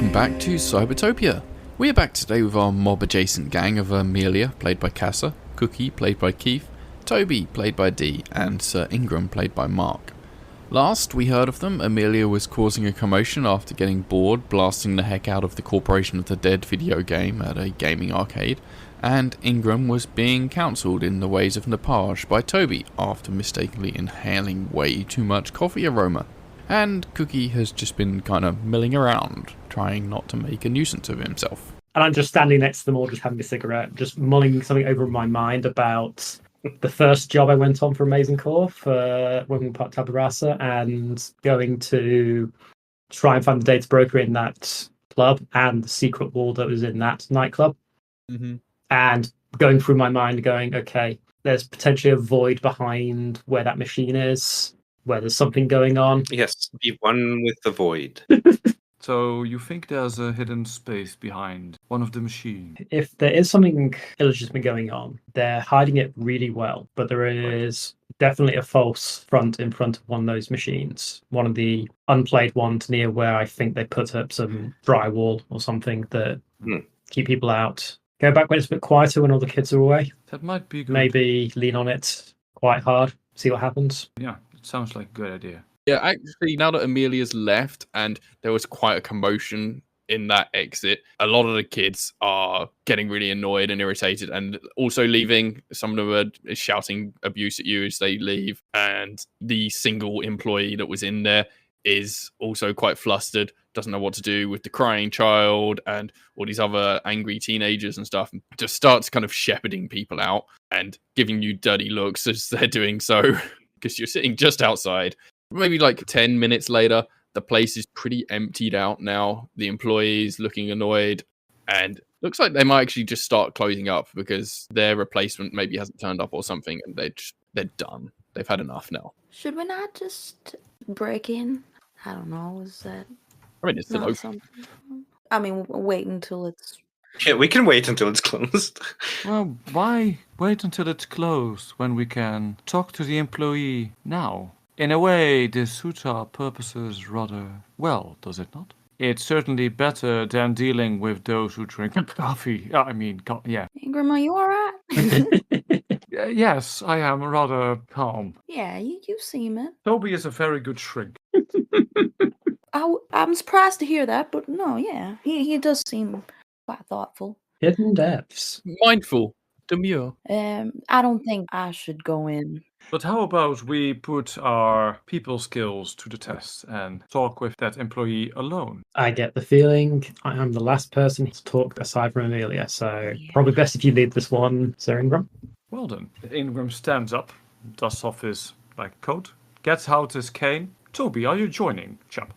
Welcome back to Cybertopia. We are back today with our mob-adjacent gang of Amelia, played by Cassa, Cookie, played by Keith, Toby, played by Dee, and Sir Ingram, played by Mark. Last we heard of them, Amelia was causing a commotion after getting bored, blasting the heck out of the Corporation of the Dead video game at a gaming arcade, and Ingram was being counselled in the ways of Nepage by Toby after mistakenly inhaling way too much coffee aroma. And Cookie has just been kind of milling around, trying not to make a nuisance of himself. And I'm just standing next to them all, just having a cigarette, just mulling something over in my mind about the first job I went on for Amazing Core for when we part Tabarasa, and going to try and find the data broker in that club and the secret wall that was in that nightclub. Mm-hmm. And going through my mind, going, okay, there's potentially a void behind where that machine is, where there's something going on. Yes, be one with the void. So you think there's a hidden space behind one of the machines? If there is something illegitimate going on, they're hiding it really well. But there is definitely a false front in front of one of those machines. One of the unplayed ones near where I think they put up some drywall or something that keep people out. Go back when it's a bit quieter, when all the kids are away. That might be good. Maybe lean on it quite hard, see what happens. Yeah, it sounds like a good idea. Yeah, actually, now that Amelia's left and there was quite a commotion in that exit, a lot of the kids are getting really annoyed and irritated and also leaving. Some of them are shouting abuse at you as they leave. And the single employee that was in there is also quite flustered, doesn't know what to do with the crying child and all these other angry teenagers and stuff. And just starts kind of shepherding people out and giving you dirty looks as they're doing so, because you're sitting just outside. Maybe like 10 minutes later, the place is pretty emptied out now. The employees looking annoyed, and looks like they might actually just start closing up because their replacement maybe hasn't turned up or something, and they're done. They've had enough now. Should we not just break in? I don't know. Is that I mean, it's still not open. something? I mean, wait until it's. Yeah, we can wait until it's closed. Well, why wait until it's closed when we can talk to the employee now? In a way, this suits our purposes rather well, does it not? It's certainly better than dealing with those who drink coffee. Yeah. Ingram, are you alright? Yes, I am rather calm. Yeah, you seem it. Toby is a very good shrink. I'm surprised to hear that, but no, yeah, he does seem quite thoughtful. Hidden depths. Mindful. Demure. I don't think I should go in. But how about we put our people skills to the test and talk with that employee alone? I get the feeling I am the last person to talk aside from Amelia, so probably best if you lead this one, Sir Ingram. Well then, Ingram stands up, dusts off his coat, gets out his cane. Toby, are you joining, chap?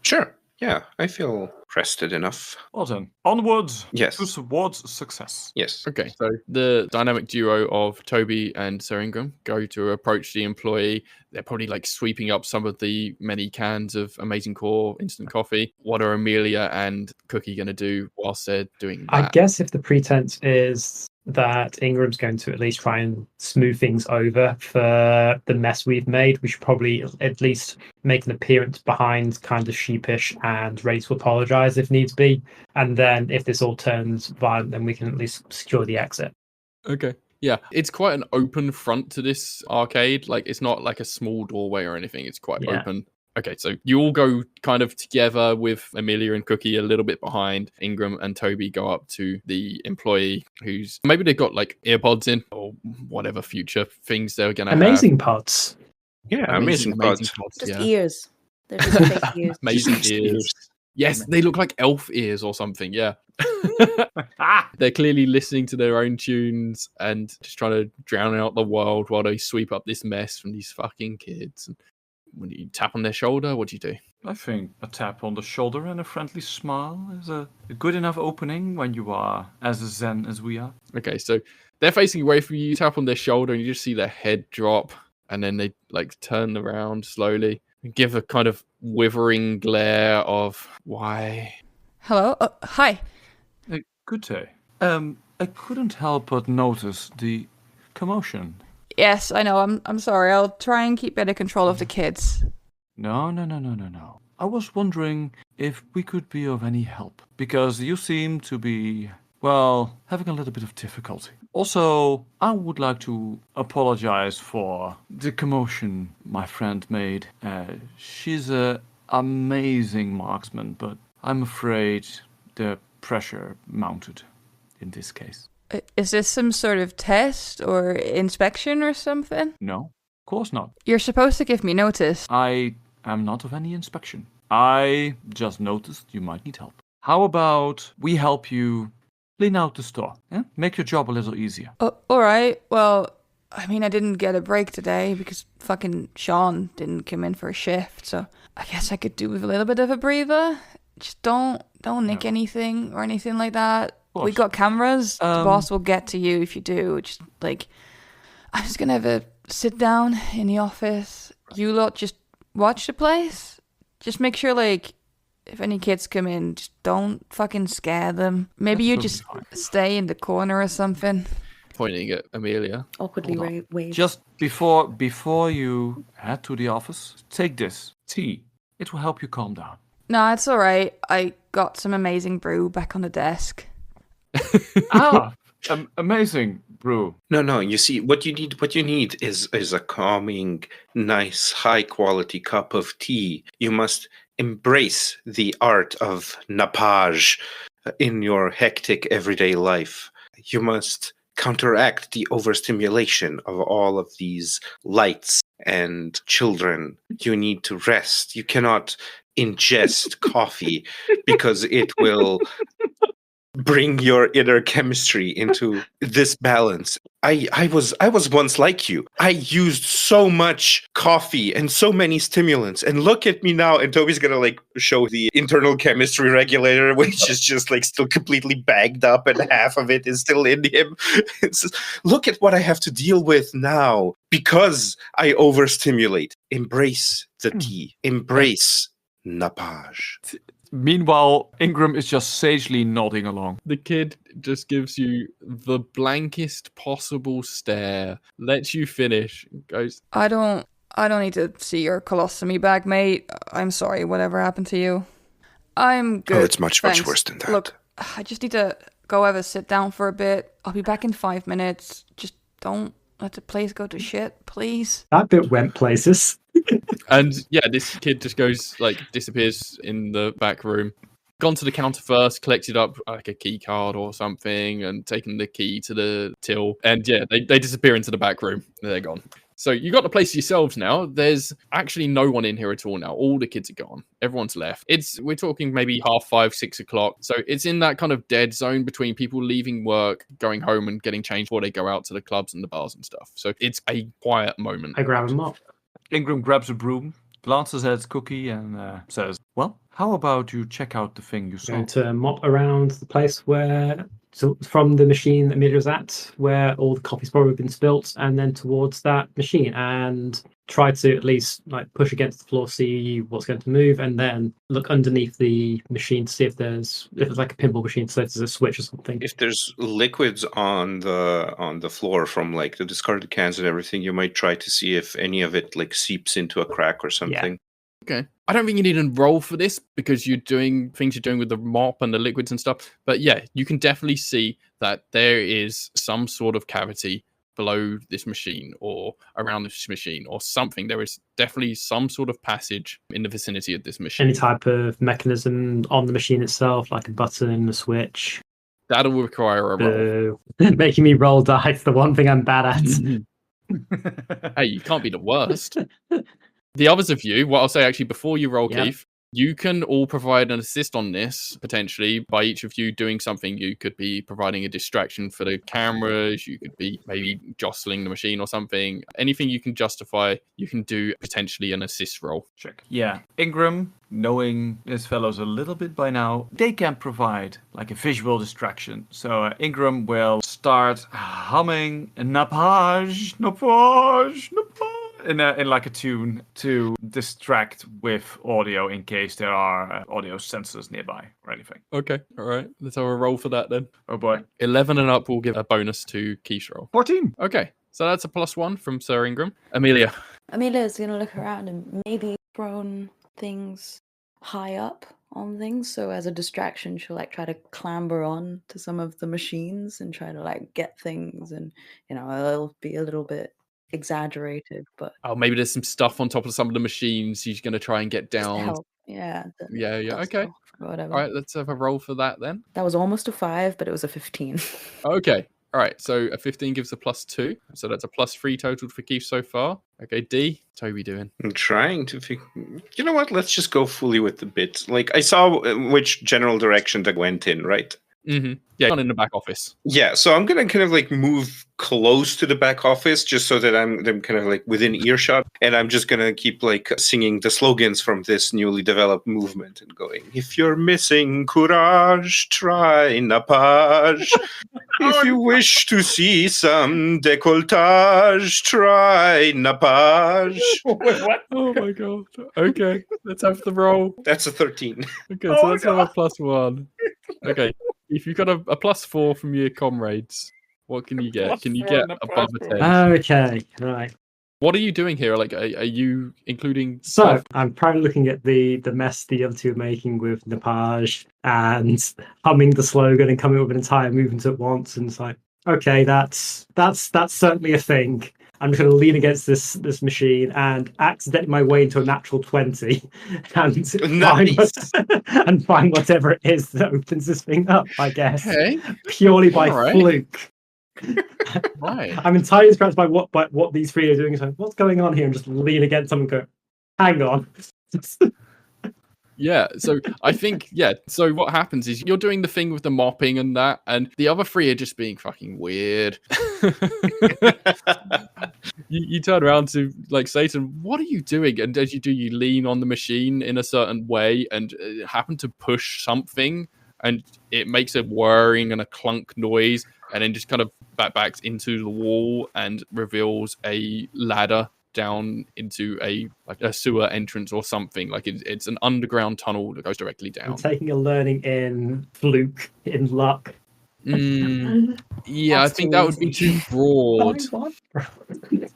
Sure. Yeah, I feel rested enough. Well then, onwards Yes. towards success. Yes. Okay, so the dynamic duo of Toby and Sir Ingram go to approach the employee. They're probably like sweeping up some of the many cans of Amazing Core instant coffee. What are Amelia and Cookie going to do whilst they're doing that? I guess if the pretense is that Ingram's going to at least try and smooth things over for the mess we've made, we should probably at least make an appearance behind, kind of sheepish and ready to apologize if needs be. And then if this all turns violent, then we can at least secure the exit. Okay. Yeah, it's quite an open front to this arcade. Like, it's not like a small doorway or anything. It's quite open. Okay, so you all go kind of together with Amelia and Cookie a little bit behind. Ingram and Toby go up to the employee who's maybe they've got like earpods in or whatever future things they're going to have. Amazing pods. Yeah, amazing pods. Just ears. They're just fake ears. Amazing ears. Yes, they look like elf ears or something, yeah. They're clearly listening to their own tunes and just trying to drown out the world while they sweep up this mess from these fucking kids. And when you tap on their shoulder, what do you do? I think a tap on the shoulder and a friendly smile is a good enough opening when you are as zen as we are. Okay, so they're facing away from you, you tap on their shoulder and you just see their head drop, and then they like turn around slowly and give a kind of withering glare of why. Hello? Hi. Good day. I couldn't help but notice the commotion. Yes, I know. I'm sorry. I'll try and keep better control of the kids. No. I was wondering if we could be of any help, because you seem to be, well, having a little bit of difficulty. Also, I would like to apologize for the commotion my friend made. She's an amazing marksman, but I'm afraid the pressure mounted in this case. Is this some sort of test or inspection or something? No, of course not. You're supposed to give me notice. I am not of any inspection. I just noticed you might need help. How about we help you clean out the store? Yeah? Make your job a little easier. Alright, well, I mean, I didn't get a break today because fucking Sean didn't come in for a shift, so I guess I could do with a little bit of a breather. Just don't nick anything or anything like that. We got cameras. The boss will get to you if you do. Just, like, I'm just gonna have a sit down in the office. You lot just watch the place. Just make sure, like, if any kids come in, just don't fucking scare them. Maybe you just stay in the corner or something. Pointing at Amelia. Awkwardly wave. Just before you head to the office, take this tea. It will help you calm down. No, it's alright. I got some amazing brew back on the desk. Amazing brew. No. You see, what you need is a calming, nice, high quality cup of tea. You must embrace the art of nappage in your hectic everyday life. You must counteract the overstimulation of all of these lights and children. You need to rest. You cannot ingest coffee because it will bring your inner chemistry into this balance. I was once like you. I used so much coffee and so many stimulants, and look at me now. And Toby's gonna like show the internal chemistry regulator, which is just like still completely bagged up, and half of it is still in him. Look at what I have to deal with now because I overstimulate. Embrace the tea. Embrace nappage. Meanwhile, Ingram is just sagely nodding along. The kid just gives you the blankest possible stare, lets you finish, goes, I don't need to see your colostomy bag, mate. I'm sorry, whatever happened to you. I'm good. Oh, it's much thanks. worse than that. Look, I just need to go have a sit down for a bit. I'll be back in 5 minutes. Just don't let the place go to shit, please. That bit went places. and yeah, this kid just goes, like, disappears in the back room. Gone to the counter first, collected up like a key card or something, and taken the key to the till. And yeah, they disappear into the back room. They're gone. So you got the place yourselves now. There's actually no one in here at all now. All the kids are gone. Everyone's left. We're talking maybe 5:30, 6 o'clock. So it's in that kind of dead zone between people leaving work, going home and getting changed before they go out to the clubs and the bars and stuff. So it's a quiet moment. I grab him up. Ingram grabs a broom, glances at his cookie, and says, well, how about you check out the thing you saw? Going to mop around the place from the machine that Amelia was at, where all the coffee's probably been spilt, and then towards that machine, and try to at least like push against the floor, see what's going to move, and then look underneath the machine to see if it's like a pinball machine, so if there's a switch or something. If there's liquids on the floor from like the discarded cans and everything, you might try to see if any of it like seeps into a crack or something. Okay. I don't think you need to roll for this because you're doing things you're doing with the mop and the liquids and stuff. But yeah, you can definitely see that there is some sort of cavity below this machine or around this machine or something. There is definitely some sort of passage in the vicinity of this machine. Any type of mechanism on the machine itself, like a button, a switch. That'll require a roll. Making me roll dice, the one thing I'm bad at. Hey, you can't be the worst. The others of you, what I'll say actually before you roll, Keith, you can all provide an assist on this, potentially, by each of you doing something. You could be providing a distraction for the cameras. You could be maybe jostling the machine or something. Anything you can justify, you can do potentially an assist roll. Check. Yeah. Ingram, knowing his fellows a little bit by now, they can provide like a visual distraction. So Ingram will start humming nappage, nappage, nappage. In like a tune to distract with audio in case there are audio sensors nearby or anything. Okay, all right. Let's have a roll for that then. Oh boy. 11 and up will give a bonus to Keith's roll. 14. Okay, so that's a +1 from Sir Ingram. Amelia. Amelia's going to look around and maybe thrown things high up on things. So as a distraction, she'll like try to clamber on to some of the machines and try to like get things, and it'll be a little bit exaggerated, but Oh, maybe there's some stuff on top of some of the machines. She's going to try and get just to down. help. Yeah. Yeah. Dust Okay. off or whatever. All right. Let's have a roll for that then. That was almost a 5, but it was a 15. Okay. All right. So a 15 gives a +2. So that's a +3 total for Keith so far. Okay. D, Toby doing? I'm trying to figure. You know what? Let's just go fully with the bits. Like I saw which general direction that went in, right? Mm-hmm. Yeah, not in the back office. Yeah, so I'm gonna kind of like move close to the back office just so that I'm kind of like within earshot, and I'm just gonna keep like singing the slogans from this newly developed movement and going, "If you're missing courage, try napage. If you wish to see some décolletage, try napage." What? Oh my god. Okay, let's have the roll. That's a 13. Okay, Oh so my let's have a +1. Okay, if you've got a +4 from your comrades, what can you get? Can you +4 get and a above a +4. 10? Okay, right. What are you doing here? Like, are you including So stuff? I'm probably looking at the mess the other two are making with Napage and humming the slogan and coming up with an entire movement at once, and it's like, okay, that's certainly a thing. I'm just going to lean against this machine and accidentally my way into a natural 20 and find whatever it is that opens this thing up, I guess. Okay, Purely by All right. fluke. right. I'm entirely surprised by what these three are doing. So what's going on here? And just lean against them and go, hang on. Yeah, so I think, so what happens is you're doing the thing with the mopping and that, and the other three are just being fucking weird. you turn around to, like, Satan, what are you doing? And as you do, you lean on the machine in a certain way and happen to push something, and it makes a whirring and a clunk noise, and then just kind of backs into the wall and reveals a ladder down into a sewer entrance or something. Like it's an underground tunnel that goes directly I'm down. taking a learning in fluke, in luck. Yeah, I think that would be too broad.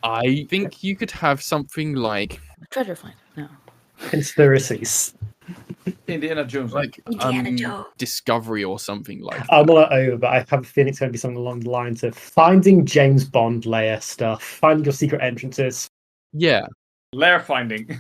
I think you could have something like Treasure finder. No. Conspiracies. Indiana Jones. like Indiana Jones. discovery or something like that. I'm not over, but I have a feeling it's going to be something along the lines of finding James Bond layer stuff, finding your secret entrances, Yeah, Lair finding.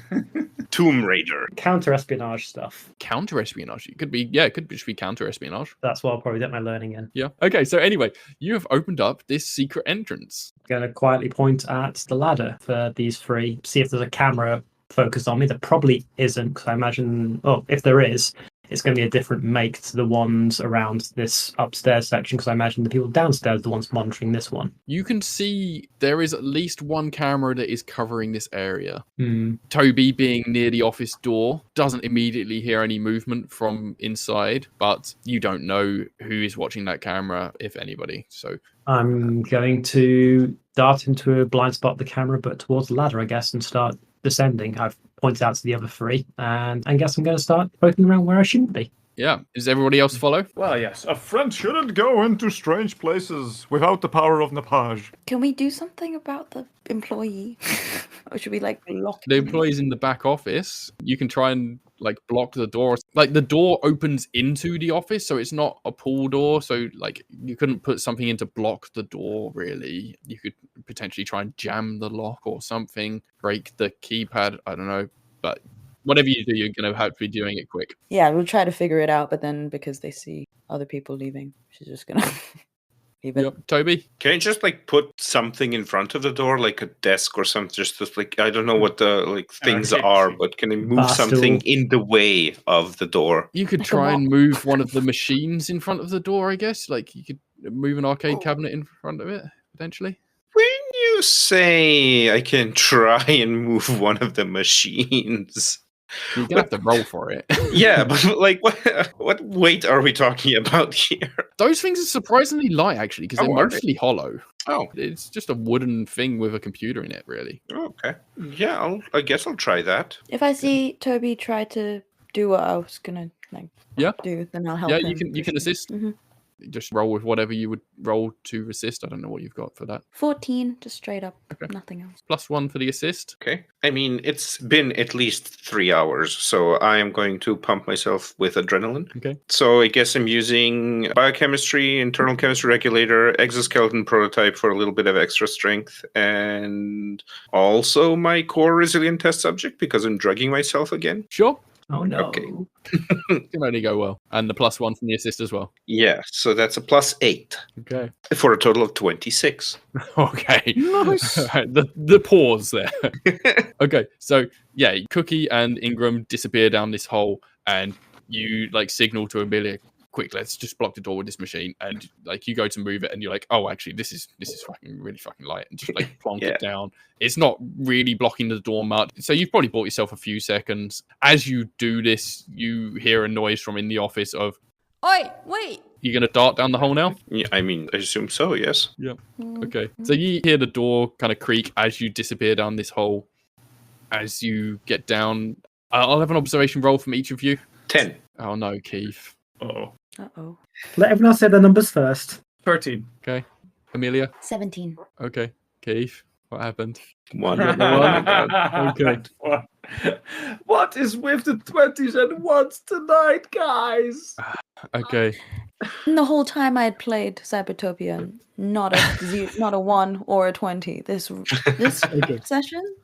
Tomb Raider. counter-espionage stuff. counter-espionage. It could just be counter-espionage. That's what I'll probably get my learning in. Yeah. Okay, so anyway, you have opened up this secret entrance. Going to quietly point at the ladder for these three, see if there's a camera focused on me. There probably isn't, because I imagine, if there is, it's going to be a different make to the ones around this upstairs section, because I imagine the people downstairs are the ones monitoring this one. You can see there is at least one camera that is covering this area. Hmm. Toby, being near the office door, doesn't immediately hear any movement from inside, but you don't know who is watching that camera, if anybody. So I'm going to dart into a blind spot of the camera, but towards the ladder, I guess, and start descending. I've pointed out to the other three, and I guess I'm going to start poking around where I shouldn't be. yeah, does everybody else follow? Well, yes. A friend shouldn't go into strange places without the power of Napage. Can we do something about the employee? Or should we like lock The him? employees in the back office, you can try and like block the door. Like the door opens into the office, so it's not a pull door. So like you couldn't put something in to block the door, really. You could potentially try and jam the lock or something, break the keypad. I don't know. But whatever you do, you're going to have to be doing it quick. Yeah, we'll try to figure it out, but then because they see other people leaving, she's just gonna leave it. Yep. Toby? Can you just like put something in front of the door, like a desk or something? Just like I don't know what the like things Okay. are, but can you move Bar something stool. in the way of the door? You could Like a try and mop. move one of the machines in front of the door, I guess. Like you could move an arcade cabinet in front of it, potentially. When you say I can try and move one of the machines, You're going to have to roll for it. yeah, but like what weight are we talking about here? Those things are surprisingly light, actually, because Oh, they're are they? mostly hollow. Oh, It's just a wooden thing with a computer in it, really. okay. Yeah, I guess I'll try that. If I see Toby try to do what I was gonna like Yeah. do, then I'll help Yeah, him. you can for sure. assist. Mhm. just roll with whatever you would roll to assist. I don't know what you've got for that. 14, just straight up, Okay. nothing else. +1 for the assist. Okay. I mean, it's been at least 3 hours, so I am going to pump myself with adrenaline. Okay. So I guess I'm using biochemistry, internal chemistry regulator, exoskeleton prototype for a little bit of extra strength, and also my core resilient test subject because I'm drugging myself again. Sure. Oh no. Okay. Can only go well. And the +1 from the assist as well. Yeah, so that's a +8 Okay. for a total of 26. Okay. Nice. the pause there. Okay, so yeah, Cookie and Ingram disappear down this hole, and you like signal to Amelia, quick, let's just block the door with this machine. And like you go to move it, and you're like, oh, actually, this is fucking really fucking light, and just like plonk it down. It's not really blocking the door much, so you've probably bought yourself a few seconds. As you do this, you hear a noise from in the office of, Oi, wait. you're gonna dart down the hole now? Yeah, I mean, I assume so, yes. Okay. So you hear the door kind of creak as you disappear down this hole. As you get down, I'll have an observation roll from each of you. 10. Oh no, Keith. Uh-oh. Uh-oh. Let everyone else say their numbers first. 13. Okay. Amelia. 17. Okay. Keith. What happened? 1. Okay. What is with the 20s and 1s tonight, guys? Okay. And the whole time I had played Cybertopia, not a 1 or a 20. This session,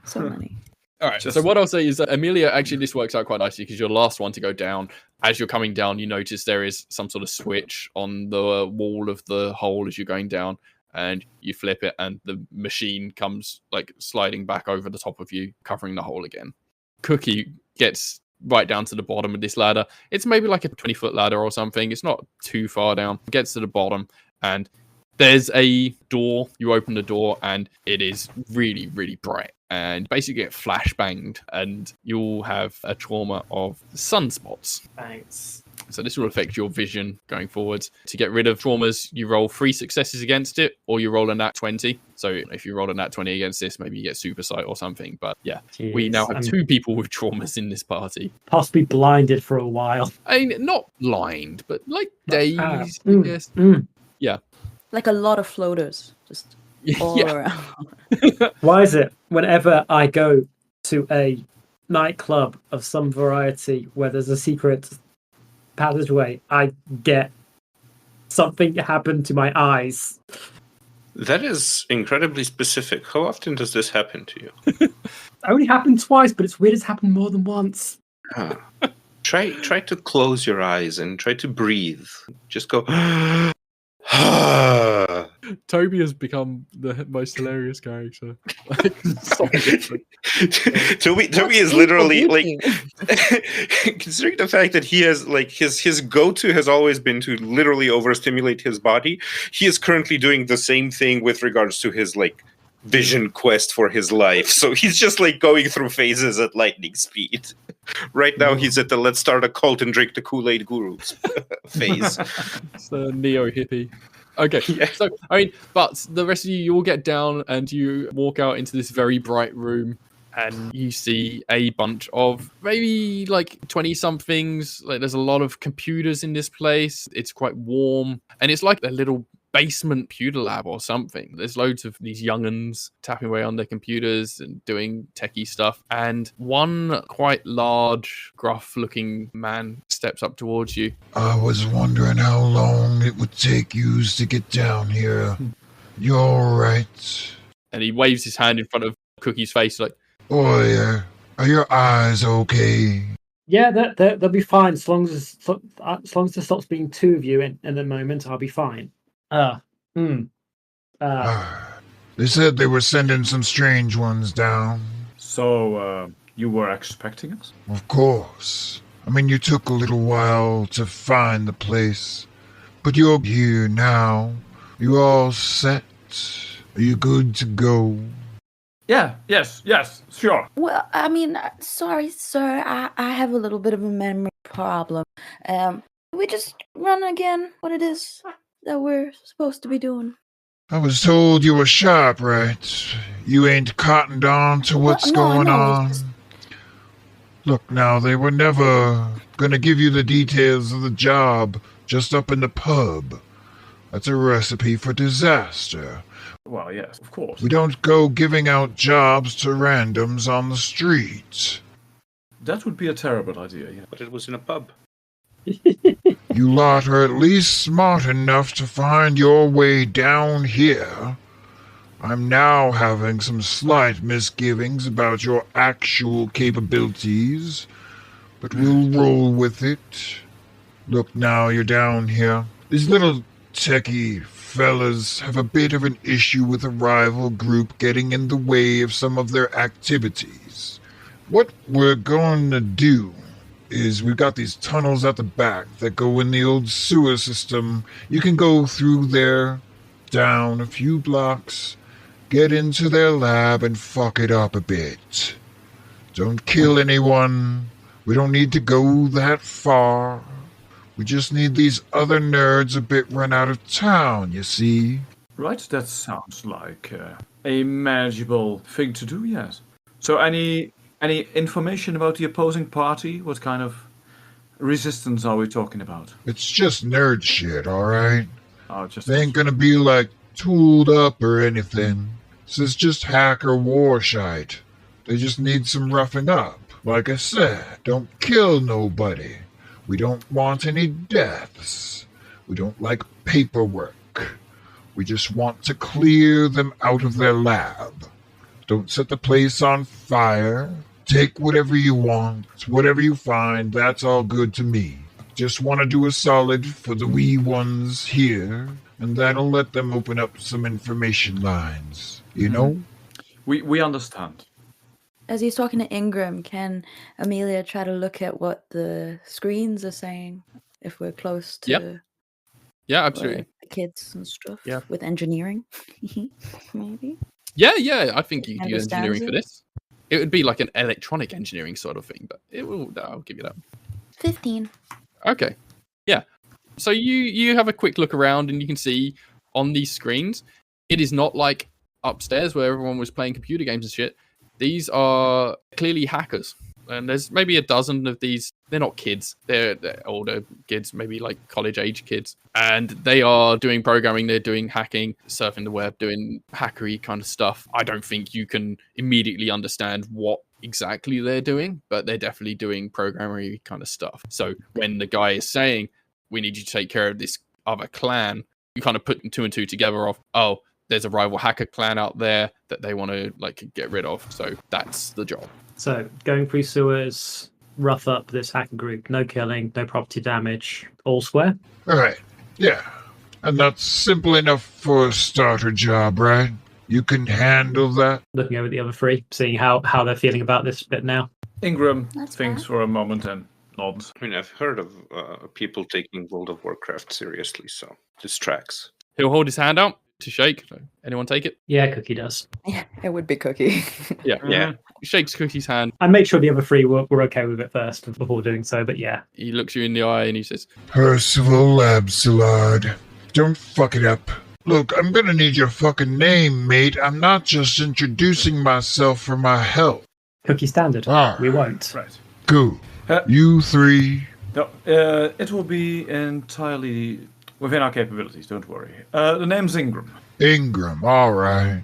so many. All right. So what I'll say is that Amelia, actually, this works out quite nicely because you're the last one to go down. As you're coming down, you notice there is some sort of switch on the wall of the hole as you're going down, and you flip it, and the machine comes like sliding back over the top of you, covering the hole again. Cookie gets right down to the bottom of this ladder. It's maybe like a 20-foot ladder or something. It's not too far down. Gets to the bottom, and there's a door. You open the door, and it is really, really bright. And basically get flashbanged, and you'll have a trauma of sunspots. Thanks. So this will affect your vision going forwards. To get rid of traumas, you roll 3 successes against it, or you roll a nat 20. So if you roll a nat 20 against this, maybe you get super sight or something. But yeah, we now have 2 people with traumas in this party. Possibly blinded for a while. I mean, not blind, but like dazed, I guess. Yeah. Like a lot of floaters, just all around. Why is it whenever I go to a nightclub of some variety where there's a secret passageway, I get something happen to my eyes? That is incredibly specific. How often does this happen to you? It only happened twice, but it's weird it's happened more than once. Try to close your eyes and try to breathe. Just go. Toby has become the most hilarious character. Toby is literally like, considering the fact that he has like his go-to has always been to literally overstimulate his body. He is currently doing the same thing with regards to his like vision quest for his life. So he's just like going through phases at lightning speed. Right now he's at the let's start a cult and drink the Kool-Aid gurus phase. It's the neo-hippie. Okay, so, I mean, but the rest of you all get down and you walk out into this very bright room, and you see a bunch of maybe like 20-somethings. Like, there's a lot of computers in this place. It's quite warm, and it's like a little basement computer lab or something. There's loads of these young'uns tapping away on their computers and doing techie stuff. And one quite large, gruff-looking man steps up towards you. I was wondering how long it would take you to get down here. You all right? And he waves his hand in front of Cookie's face like, Oh, yeah. Are your eyes okay? Yeah, they'll be fine as long as there stops being 2 of you in the moment. I'll be fine. They said they were sending some strange ones down. So, you were expecting us? Of course. I mean, you took a little while to find the place. But you're here now. You all set? Are you good to go? Yeah, yes, sure. Well, I mean, sorry, sir. I have a little bit of a memory problem. We just run again what it is that we're supposed to be doing. I was told you were sharp, right? You ain't cottoned on to what's going on. Look now, they were never gonna give you the details of the job just up in the pub. That's a recipe for disaster. Well, yes, of course. We don't go giving out jobs to randoms on the streets. That would be a terrible idea, yeah. But it was in a pub. You lot are at least smart enough to find your way down here. I'm now having some slight misgivings about your actual capabilities, but we'll roll with it. Look, now you're down here. These little techie fellas have a bit of an issue with a rival group getting in the way of some of their activities. What we're going to do is we've got these tunnels at the back that go in the old sewer system. You can go through there, down a few blocks, get into their lab and fuck it up a bit. Don't kill anyone. We don't need to go that far. We just need these other nerds a bit run out of town, you see? Right, that sounds like a manageable thing to do, yes. So any information about the opposing party? What kind of resistance are we talking about? It's just nerd shit, alright? Oh, just They ain't gonna be like tooled up or anything. This is just hacker war shite. They just need some roughing up. Like I said, don't kill nobody. We don't want any deaths. We don't like paperwork. We just want to clear them out of their lab. Don't set the place on fire. Take whatever you want, whatever you find, that's all good to me. Just want to do a solid for the wee ones here, and that'll let them open up some information lines, you know? We understand. As he's talking to Ingram, can Amelia try to look at what the screens are saying if we're close to Yeah, absolutely. the kids and stuff? Yeah. With engineering, maybe? Yeah, I think you could use Understands engineering for it? this. It would be like an electronic engineering sort of thing, but I'll give you that. 15. Okay. Yeah. So you have a quick look around and you can see on these screens, it is not like upstairs where everyone was playing computer games and shit. These are clearly hackers. And there's maybe a dozen of these. They're not kids. They're older kids, maybe like college-age kids. And they are doing programming. They're doing hacking, surfing the web, doing hackery kind of stuff. I don't think you can immediately understand what exactly they're doing, but they're definitely doing programmery kind of stuff. So when the guy is saying, we need you to take care of this other clan, you kind of put two and two together of, oh, there's a rival hacker clan out there that they want to like get rid of. So that's the job. So going through sewers, rough up this hacker group, no killing, no property damage, all square. Alright, yeah. And that's simple enough for a starter job, right? You can handle that? Looking over at the other three, seeing how they're feeling about this bit now. Ingram That's thinks fine. for a moment and nods. I mean, I've heard of people taking World of Warcraft seriously, so this tracks. He'll hold his hand out to shake. So anyone take it? Yeah, Cookie does. Yeah, it would be Cookie. Yeah. Yeah. He shakes Cookie's hand. I make sure the other three were okay with it first before doing so, but yeah. He looks you in the eye and he says, Percival Absalard. Don't fuck it up. Look, I'm gonna need your fucking name, mate. I'm not just introducing myself for my help. Cookie standard. Ah. We won't. Right. Go. Uh, You three. No, it will be entirely within our capabilities, don't worry. The name's Ingram. Ingram, alright.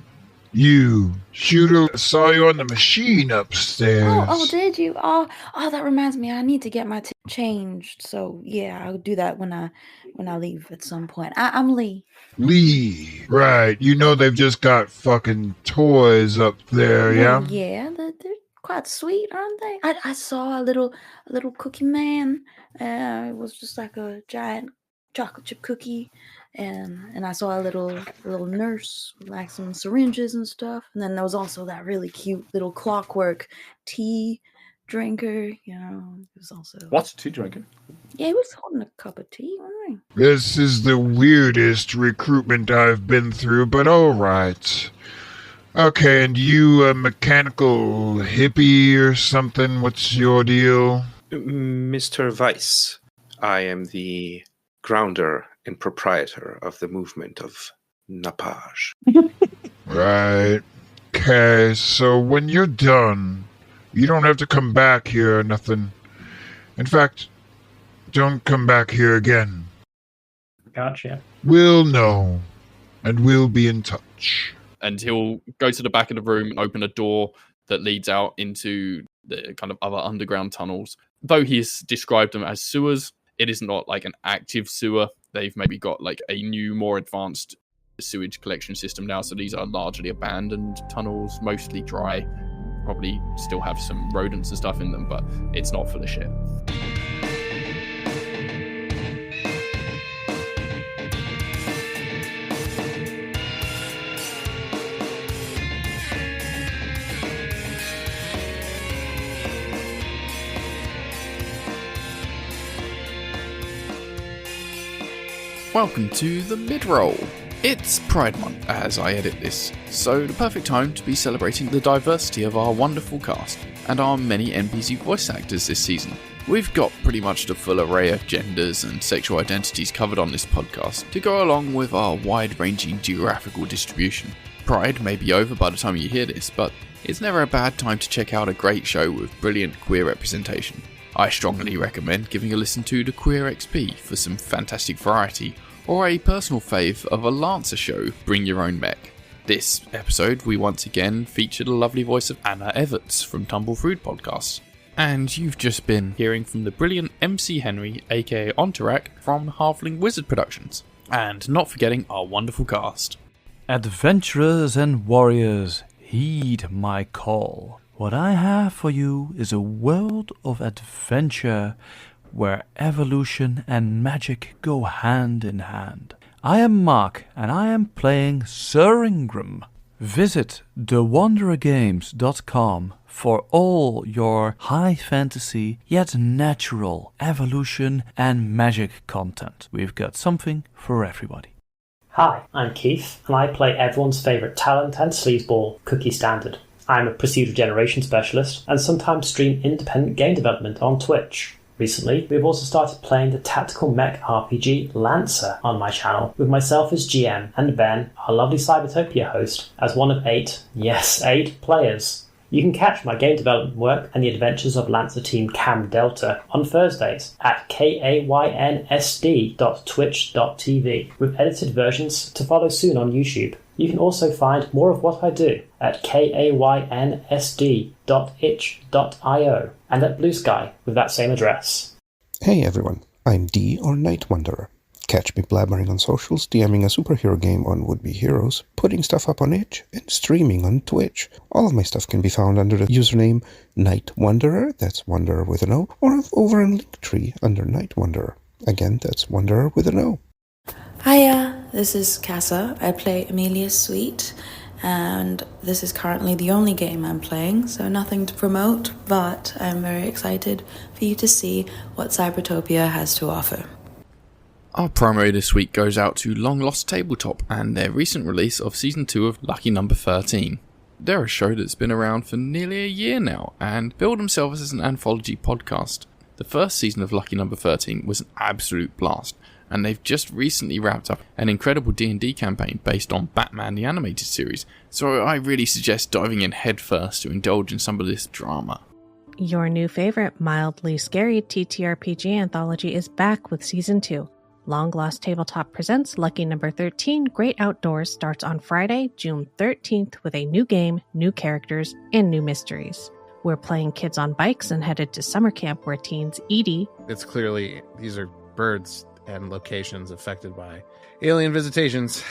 You. Shooter saw you on the machine upstairs. Oh, did you? Oh, that reminds me. I need to get my changed. So yeah, I'll do that when I leave at some point. I'm Lee. Lee. Right, you know they've just got fucking toys up there, yeah? Well, yeah, they're quite sweet, aren't they? I saw a little cookie man. It was just like a giant chocolate chip cookie, and I saw a little nurse with like some syringes and stuff. And then there was also that really cute little clockwork tea drinker. You know, it was also What? Tea drinker? Yeah, he was holding a cup of tea, wasn't This is the weirdest recruitment I've been through, but alright. Okay, and you a mechanical hippie or something? What's your deal? Mr. Weiss, I am the grounder and proprietor of the movement of Napage. Right. Okay, so when you're done, you don't have to come back here or nothing. In fact, don't come back here again. Gotcha. We'll know, and we'll be in touch. And he'll go to the back of the room and open a door that leads out into the kind of other underground tunnels. Though he's described them as sewers, it is not like an active sewer. They've maybe got like a new, more advanced sewage collection system now. So these are largely abandoned tunnels, mostly dry. Probably still have some rodents and stuff in them, but it's not full of shit. Welcome to the mid-roll. It's Pride Month as I edit this, so the perfect time to be celebrating the diversity of our wonderful cast and our many NPC voice actors this season. We've got pretty much the full array of genders and sexual identities covered on this podcast to go along with our wide-ranging geographical distribution. Pride may be over by the time you hear this, but it's never a bad time to check out a great show with brilliant queer representation. I strongly recommend giving a listen to the Queer XP for some fantastic variety, or a personal fave of a Lancer show, Bring Your Own Mech. This episode, we once again featured a lovely voice of Anna Everts from Tumble Fruit Podcasts. And you've just been hearing from the brilliant MC Henry, aka Ontarak, from Halfling Wizard Productions. And not forgetting our wonderful cast. Adventurers and warriors, heed my call. What I have for you is a world of adventure where evolution and magic go hand in hand. I am Mark, and I am playing Sir Ingram. Visit thewanderergames.com for all your high fantasy yet natural evolution and magic content. We've got something for everybody. Hi, I'm Keith, and I play everyone's favourite talent and sleazeball, Cookie Standard. I'm a procedural generation specialist and sometimes stream independent game development on Twitch. Recently, we've also started playing the tactical mech RPG Lancer on my channel, with myself as GM and Ben, our lovely Cybertopia host, as one of 8 players. You can catch my game development work and the adventures of Lancer Team Cam Delta on Thursdays at kaYNSD.twitch.tv, with edited versions to follow soon on YouTube. You can also find more of what I do at kaYNSD.itch.io and at Blue Sky with that same address. Hey everyone, I'm D or Night Wanderer. Catch me blabbering on socials, DMing a superhero game on Would-Be Heroes, putting stuff up on itch, and streaming on Twitch. All of my stuff can be found under the username Night Wanderer, that's Wanderer with an O, or over in Linktree under Night Wanderer. Again, that's Wanderer with an O. Hiya, this is Cassa. I play Amelia's suite, and this is currently the only game I'm playing, so nothing to promote, but I'm very excited for you to see what Cybertopia has to offer. Our promo this week goes out to Long Lost Tabletop and their recent release of Season 2 of Lucky Number 13. They're a show that's been around for nearly a year now and build themselves as an anthology podcast. The first season of Lucky Number 13 was an absolute blast, and they've just recently wrapped up an incredible D&D campaign based on Batman the Animated Series, so I really suggest diving in headfirst to indulge in some of this drama. Your new favorite, mildly scary TTRPG anthology is back with Season 2. Long Lost Tabletop presents Lucky Number 13 Great Outdoors starts on Friday, June 13th with a new game, new characters, and new mysteries. We're playing kids on bikes and headed to summer camp where teens Edie... It's clearly, these are birds and locations affected by alien visitations.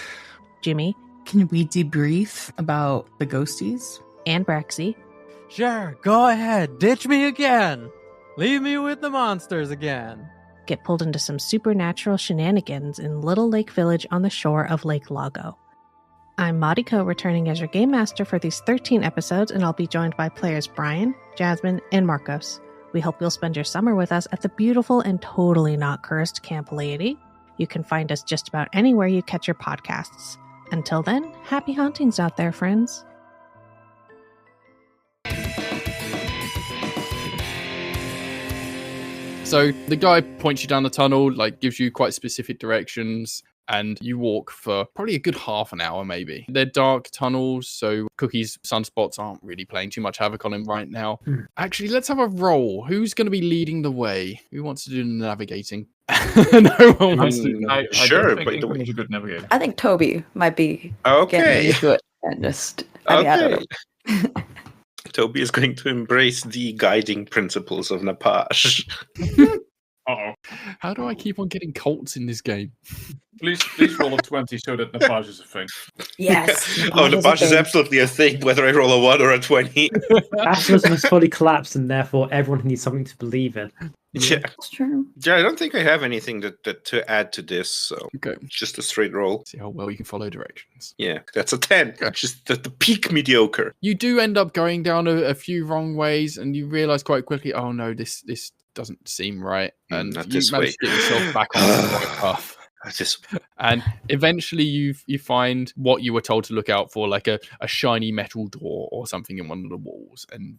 Jimmy... Can we debrief about the ghosties? And Braxy... Sure, go ahead, ditch me again. Leave me with the monsters again. Get pulled into some supernatural shenanigans in Little Lake Village on the shore of Lake Lago. I'm Mariko, returning as your game master for these 13 episodes, and I'll be joined by players Brian, Jasmine, and Marcos. We hope you'll spend your summer with us at the beautiful and totally not cursed Camp Lady. You can find us just about anywhere you catch your podcasts. Until then, happy hauntings out there, friends. So the guy points you down the tunnel, like gives you quite specific directions, and you walk for probably a good half an hour, maybe. They're dark tunnels, so Cookie's sunspots aren't really playing too much havoc on him right now. Actually, let's have a roll. Who's going to be leading the way? Who wants to do the navigating? No one wants to. I Sure, don't but think Ingram is a good navigator. I think Toby might be Okay. getting into it and just. I mean, I don't know. Toby is going to embrace the guiding principles of Napage. Uh-oh. How do I keep on getting cults in this game? Please roll a 20 so that Napage is a thing. Yes. Oh, Napage is absolutely a thing, whether I roll a 1 or a 20. Capitalism has fully collapsed, and therefore everyone needs something to believe in. Yeah. That's true. Yeah, I don't think I have anything to add to this, so Okay. just a straight roll. See how well you can follow directions. Yeah, that's a 10. Just the peak mediocre. You do end up going down a few wrong ways, and you realize quite quickly, oh no, this doesn't seem right. And Not you this manage way. to get yourself back on the right path. And eventually you find what you were told to look out for, like a shiny metal door or something in one of the walls. And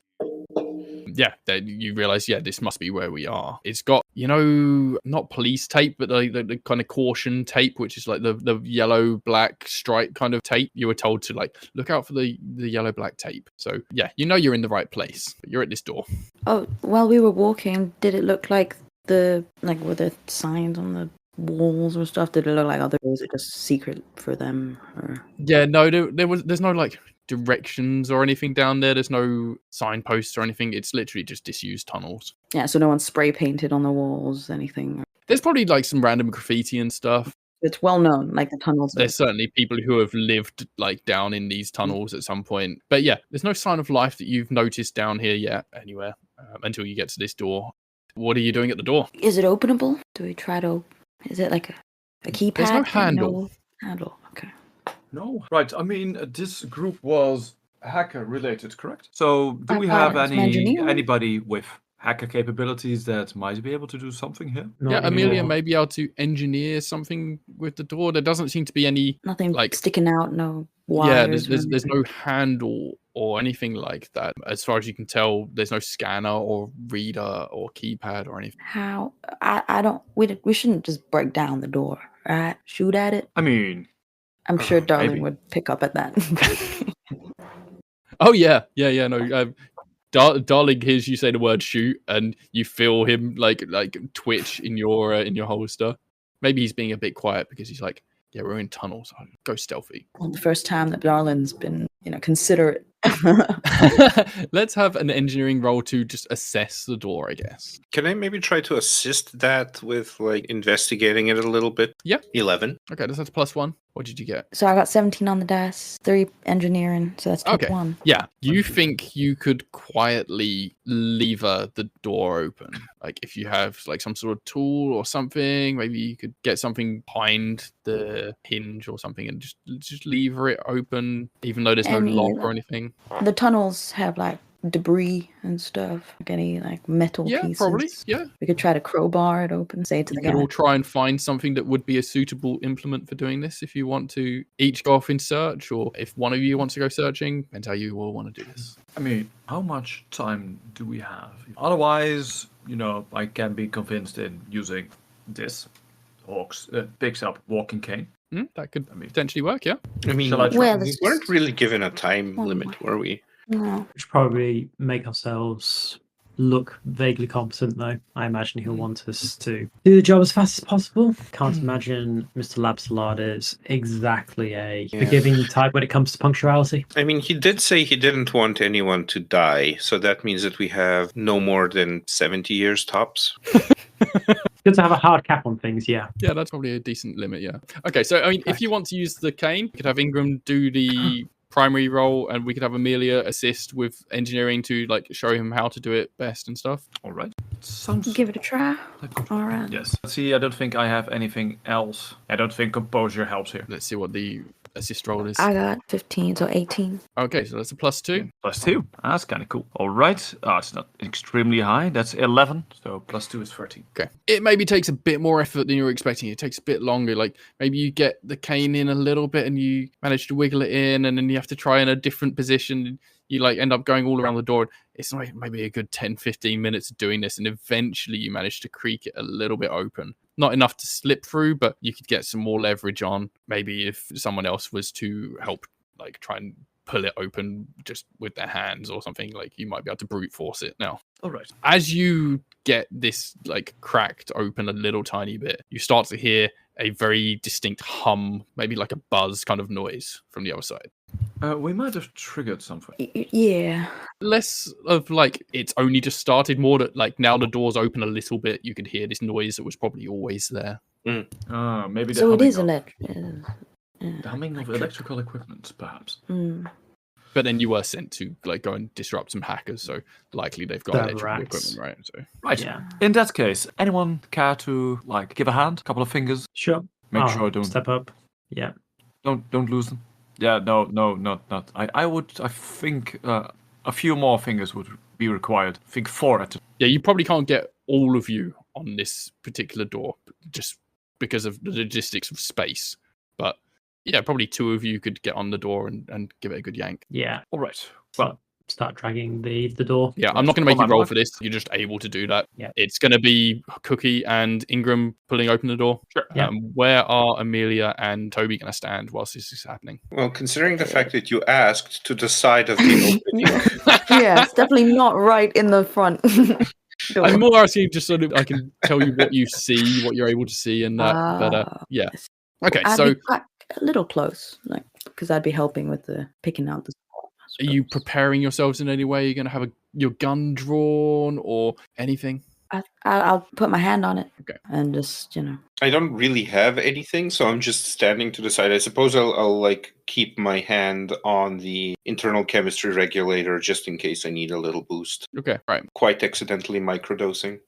yeah, then you realize, this must be where we are. It's got, not police tape, but the kind of caution tape, which is like the yellow black stripe kind of tape. You were told to like look out for the yellow black tape. So yeah, you're in the right place, but you're at this door. Oh, while we were walking, did it look like were there signs on the walls or stuff? Did it look like other, or was it just secret for them? Or Yeah, no, there's no like directions or anything down there. There's no signposts or anything. It's literally just disused tunnels. yeah, so no one spray painted on the walls, anything. There's probably like some random graffiti and stuff. It's well known, like the tunnels. There's certainly people who have lived like down in these tunnels at some point. But yeah, there's no sign of life that you've noticed down here yet anywhere until you get to this door. What are you doing at the door? Is it openable? Do we try to? Is it like a keypad? There's no handle. No handle. Okay. No. Right. I mean, this group was hacker related, correct? So do we have anybody with hacker capabilities that might be able to do something here? Yeah, Amelia may be able to engineer something with the door. There doesn't seem to be any Nothing like sticking out. No wires. Yeah, there's no handle or anything like that. As far as you can tell, there's no scanner or reader or keypad or anything. How? I don't. We shouldn't just break down the door, right? Shoot at it. I mean, I'm sure Darling maybe. would pick up at that. Oh yeah. No, Darling hears you say the word shoot, and you feel him like twitch in your holster. Maybe he's being a bit quiet because he's like, yeah, we're in tunnels. Go stealthy. Well, the first time that Darlin's been, considerate. Let's have an engineering roll to just assess the door, I guess. Can I maybe try to assist that with like investigating it a little bit? Yeah. 11. Okay, that's +1. What did you get? So I got 17 on the dice, 3 engineering, so that's 1. Yeah. You think you could quietly lever the door open? Like if you have like some sort of tool or something, maybe you could get something behind the hinge or something and just lever it open, even though there's no lock or anything. The tunnels have like debris and stuff, like any like metal pieces. Probably. Yeah. We could try to crowbar it open, say to the guy. You could all try and find something that would be a suitable implement for doing this if you want to each go off in search, or if one of you wants to go searching, and how you all want to do this. I mean, how much time do we have? Otherwise, I can be convinced in using this Hawks picks up walking cane. That could potentially work, yeah. I mean, we weren't really given a time limit, were we? No. We should probably make ourselves look vaguely competent, though. I imagine he'll want us to do the job as fast as possible. Can't imagine Mr. Labsalard is exactly a forgiving type when it comes to punctuality. I mean, he did say he didn't want anyone to die, so that means that we have no more than 70 years tops. Good to have a hard cap on things, yeah. Yeah, that's probably a decent limit, yeah. Okay, so, I mean, if you want to use the cane, you could have Ingram do the primary role, and we could have Amelia assist with engineering to like show him how to do it best and stuff. All right. Sounds Give it a try. All right. Yes. See, I don't think I have anything else. I don't think composure helps here. Let's see what the assist roll is. I got 15, so 18. Okay, so that's a +2. +2. That's kind of cool. All right. It's not extremely high. That's 11. So +2 is 13. Okay. It maybe takes a bit more effort than you were expecting. It takes a bit longer. Like maybe you get the cane in a little bit and you manage to wiggle it in, and then you have to try in a different position. you like end up going all around the door. It's like maybe a good 10-15 minutes of doing this, and eventually you manage to creak it a little bit open. Not enough to slip through, but you could get some more leverage on. Maybe if someone else was to help, like try and pull it open just with their hands or something, like you might be able to brute force it now. All right. As you get this like cracked open a little tiny bit, you start to hear a very distinct hum, maybe like a buzz kind of noise from the other side. We might have triggered something. Yeah. Less of like it's only just started, more that like now the door's open a little bit, you could hear this noise that was probably always there. Maybe the So it humming is electric. the humming of electrical equipment, perhaps. But then you were sent to like go and disrupt some hackers, so likely they've got electrical equipment, right? So Right. Yeah. In that case, anyone care to like give a hand, a couple of fingers? Sure. Make sure I don't step up. Yeah. Don't lose them. Yeah. No. Not. I think a few more fingers would be required. I think 4 at. Yeah, you probably can't get all of you on this particular door just because of the logistics of space, but. Yeah, probably 2 of you could get on the door and give it a good yank. Yeah. All right. Well, start dragging the door. Yeah, I'm not going to make you roll for this. You're just able to do that. Yeah. It's going to be Cookie and Ingram pulling open the door. Sure. Where are Amelia and Toby going to stand whilst this is happening? Well, considering the fact that you asked to the side of the opening. Yeah, it's definitely not right in the front. I'm more asking just so that I can tell you what you see, what you're able to see, and that. But yeah. Okay, I'd be a little close, like because I'd be helping with the picking out the spot. Are you preparing yourselves in any way? Are you going to have your gun drawn or anything? I'll put my hand on it. Okay. And just, I don't really have anything, so I'm just standing to the side. I suppose I'll like keep my hand on the internal chemistry regulator just in case I need a little boost. Okay, right. Quite accidentally microdosing.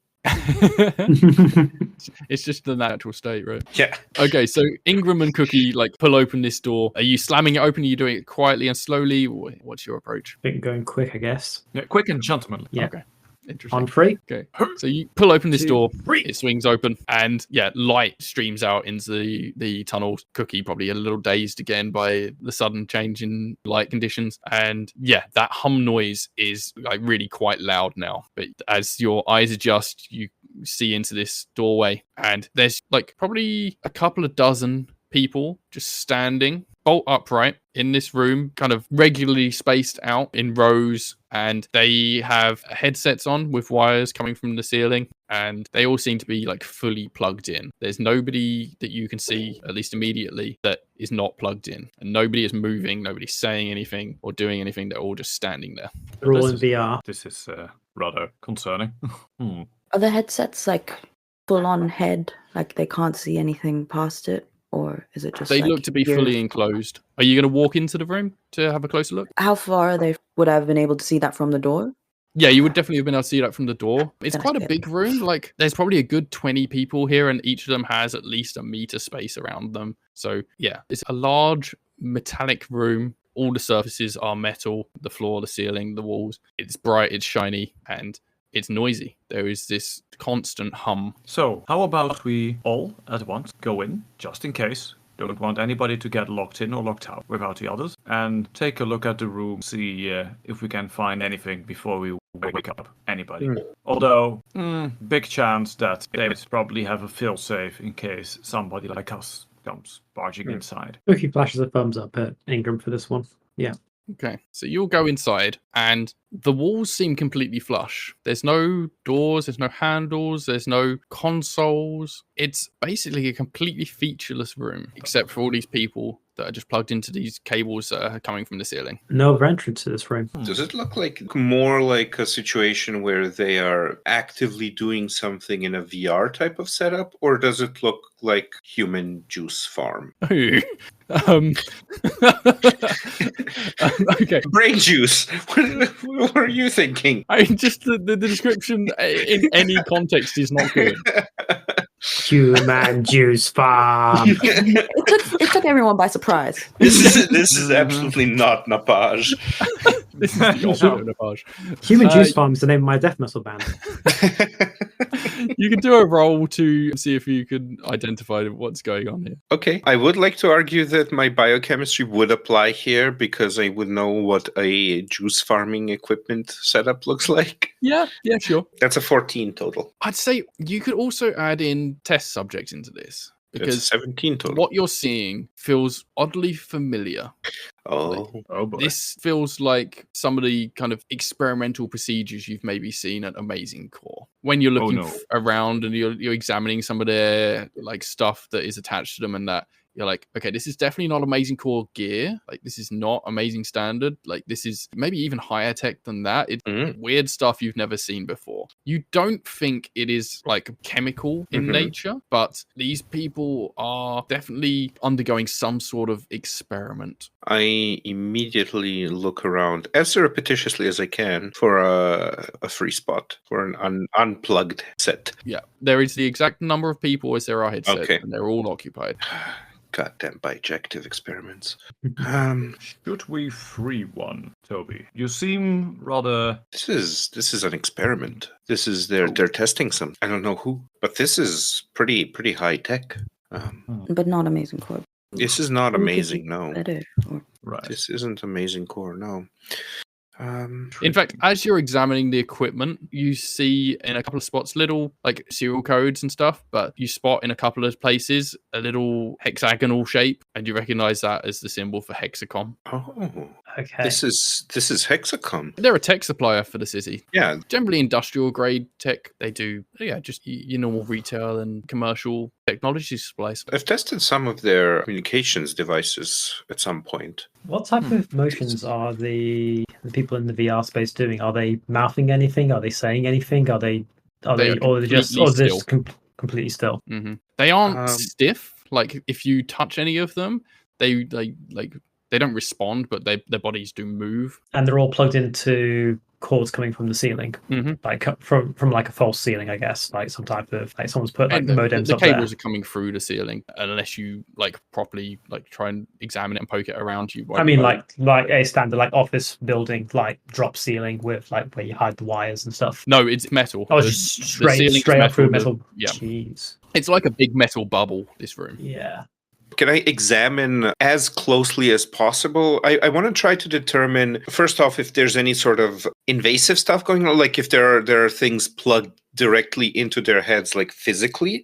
It's just the natural state, right? Yeah. Okay, so Ingram and Cookie like pull open this door. Are you slamming it open? Are you doing it quietly and slowly? What's your approach? I think going quick, I guess. Yeah, quick and gentlemanly. Yeah. Okay. Interesting. On 3. Okay. So you pull open this 2, door, 3. it swings open, and yeah, light streams out into the tunnel. Cookie probably a little dazed again by the sudden change in light conditions. And yeah, that hum noise is like really quite loud now. But as your eyes adjust, you see into this doorway, and there's like probably a couple of dozen people just standing bolt upright in this room, kind of regularly spaced out in rows, and they have headsets on with wires coming from the ceiling, and they all seem to be like fully plugged in. There's nobody that you can see, at least immediately, that is not plugged in, and nobody is moving, nobody's saying anything or doing anything. They're all just standing there. They're all in VR. This is rather concerning. Are the headsets like full on head, like they can't see anything past it? Or is it just they like look to be fully enclosed. Are you going to walk into the room to have a closer look? How far would I have been able to see that from the door? Yeah, you would definitely have been able to see that from the door. It's That's quite a good. big room. Like, there's probably a good 20 people here, and each of them has at least a meter space around them. So, yeah, it's a large metallic room. All the surfaces are metal, the floor, the ceiling, the walls. It's bright, it's shiny, and it's noisy. There is this constant hum. So, how about we all at once go in, just in case? Don't want anybody to get locked in or locked out without the others. And take a look at the room, see if we can find anything before we wake up anybody. Although, big chance that they probably have a fail-safe in case somebody like us comes barging inside. Cookie flashes a thumbs up at Ingram for this one. Yeah. Okay, so you'll go inside, and the walls seem completely flush. There's no doors, there's no handles, there's no consoles. It's basically a completely featureless room, except for all these people that are just plugged into these cables that are coming from the ceiling. No other entrance to this room. Does it look like more like a situation where they are actively doing something in a VR type of setup, or does it look like human juice farm? Okay. Brain juice. What are you thinking? I mean, just the description in any context is not good. Human juice farm. It took everyone by surprise. This is absolutely not Napage. This is the opposite of Napage. Human Juice Farm is the name of my death metal band. You can do a roll to see if you can identify what's going on here. Okay. I would like to argue that my biochemistry would apply here because I would know what a juice farming equipment setup looks like. Yeah, sure. That's a 14 total. I'd say you could also add in test subjects into this. It's a Because 17 total. what you're seeing feels oddly familiar. Oh boy. This feels like some of the kind of experimental procedures you've maybe seen at Amazing Core. When you're looking around and you're examining some of their like stuff that is attached to them and that, you're like, okay, this is definitely not Amazing Core gear. Like, this is not Amazing Standard. Like, this is maybe even higher tech than that. It's weird stuff you've never seen before. You don't think it is, like, chemical in nature, but these people are definitely undergoing some sort of experiment. I immediately look around as surreptitiously as I can for a free spot, for an unplugged set. Yeah, there is the exact number of people as there are headsets, and they're all occupied. Goddamn bijective experiments. Should we free one, Toby? You seem rather... This is an experiment. This is they're testing some. I don't know who, but this is pretty high tech. But not Amazing Core. This is not amazing, no. Better, Right. This isn't Amazing Core, no. In fact, as you're examining the equipment, you see in a couple of spots little like serial codes and stuff, but you spot in a couple of places a little hexagonal shape, and you recognize that as the symbol for Hexacom. Oh, Okay. this is Hexacom. They're a tech supplier for the city. Yeah, Generally industrial grade tech. They do, just your normal retail and commercial technology supplies. I've tested some of their communications devices at some point. What type of motions are the people in the VR space doing? Are they mouthing anything? Are they saying anything? Are they just completely still? Mm-hmm. They aren't stiff. Like if you touch any of them, they don't respond, but their bodies do move. And they're all plugged into cords coming from the ceiling, like from like a false ceiling, I guess, like some type of like someone's put like modems the up cables there. are coming through the ceiling unless you like properly like try and examine it and poke it around you. I mean, like a standard like office building, like drop ceiling with like where you hide the wires and stuff. No, it's metal. Oh, just straight up through metal. Yeah, jeez, it's like a big metal bubble. This room. Yeah. Can I examine as closely as possible? I want to try to determine, first off, if there's any sort of invasive stuff going on, like if there are things plugged directly into their heads, like physically,